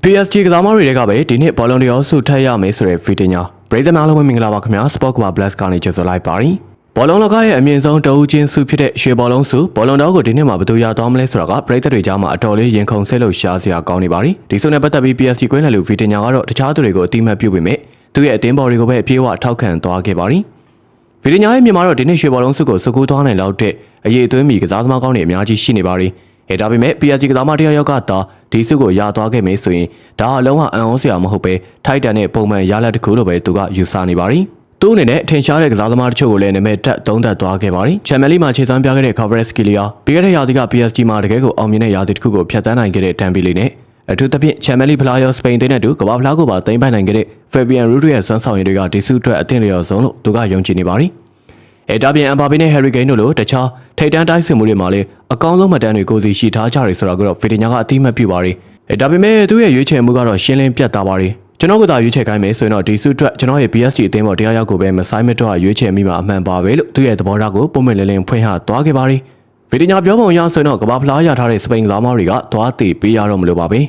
PSG ကစားသမားတွေကပဲဒီနှစ်ဘောလုံးတွေရောဆုထပ်ရမယ်ဆိုတဲ့ဗီဒီယိုပရိသတ်များလုံးမင်္ဂလာပါခင်ဗျာ Sport Cover Plus ကနေကြိုဆိုလိုက်ပါရီဘောလုံးလောကရဲ့အမြင့်ဆုံးတအူးချင်းဆုဖြစ်တဲ့ရွှေဘောလုံးဆုဘောလုံးတော်ကိုဒီနှစ်မှာဘယ်သူရသွားမလဲဆိုတာကပရိသတ်တွေကြားမှာအတော်လေးရင်ခုန်ဆဲလို့ရှားစရာကောင်းနေပါရီဒီဆုနဲ့ပတ်သက်ပြီး PSG ကွင်းနယ်လူဗီဒီယိုကတော့တခြားသူတွေကိုအတိမတ်ပြုပေမဲ့သူရဲ့အသင်းဘော်တွေကိုပဲအပြေးအဝထောက်ခံသွားခဲ့ပါရီဗီဒီယိုရဲ့မြန်မာတော့ဒီနှစ်ရွှေဘောလုံးဆုကိုစုကူးသွားနိုင်လောက်တဲ့အရေးအသွင်းမီကစားသမားကောင်းတွေအများကြီးရှိနေပါရီဒါပေမဲ့ PSG ကစားသမားတယောက်ကသာဒီဆုကိုရသွားခဲ့မယ်ဆိုရင်ဒါအလုံးဝအံ့ဩစရာမဟုတ်ပဲထိုက်တန်တဲ့ပုံမှန်ရလဒ်တစ်ခုလို့ပဲသူကယူဆနေပါရီသူ့အနေနဲ့ထင်ရှားတဲ့ကစားသမားတချို့ကိုလည်းနာမည်တက်သုံးသပ်သွားခဲ့ပါရီချန်ပီယံလိမှာခြေစွမ်းပြခဲ့တဲ့ Kvaratskhelia ပြီးခဲ့တဲ့ရာသီက PSG မှာတကယ်ကိုအောင်မြင်တဲ့ရာသီတစ်ခုကိုဖျက်ဆီးနိုင်ခဲ့တဲ့ Dembele နဲ့အထူးသဖြင့်ချန်ပီယံလိဖလားရောစပိန်အသင်းနဲ့တူကမ္ဘာဖလားကိုပါသိမ်းပိုက်နိုင်ခဲ့တဲ့ Fabian Ruiz ရဲ့စွမ်းဆောင်ရည်တွေကဒီဆုအတွက်အသင့်လျော်ဆုံးလို့သူကယုံကြည်နေပါရီဒါပြင်အမ်ဘာပေနဲ့ Harry Kane တို့လိုတခြားထိပ်တန်းတိုက်စစ်မှုတွေမှာလည်းအကောင်းဆုံးမှတ်တမ်းတွေကိုစီရှိထားကြတယ်ဆိုတာကတော့ဗီဒီယိုကအတိမတ်ပြုပါရီဒါပေမဲ့သူ့ရဲ့ရွေးချယ်မှုကတော့ရှင်းလင်းပြတ်သားပါရီကျွန်တော်ကသာရွေးချယ်ခိုင်းမယ်ဆိုရင်တော့ဒီဆုအတွက်ကျွန်တော်ရဲ့ PSG အသင်းပေါ်တရားရောက်ကိုပဲမဆိုင်မတော့ရွေးချယ်မိမှာအမှန်ပါပဲလို့သူ့ရဲ့သဘောထားကိုပုံမှန်လင်းလင်းဖွင့်ဟသွားခဲ့ပါရီဗီဒီယိုပြောပုံရဆိုရင်တော့ကမ္ဘာဖလားရထားတဲ့စပိန်ကစားသမားတွေကသွားတည်ပေးရတော့မလို့ပါပဲ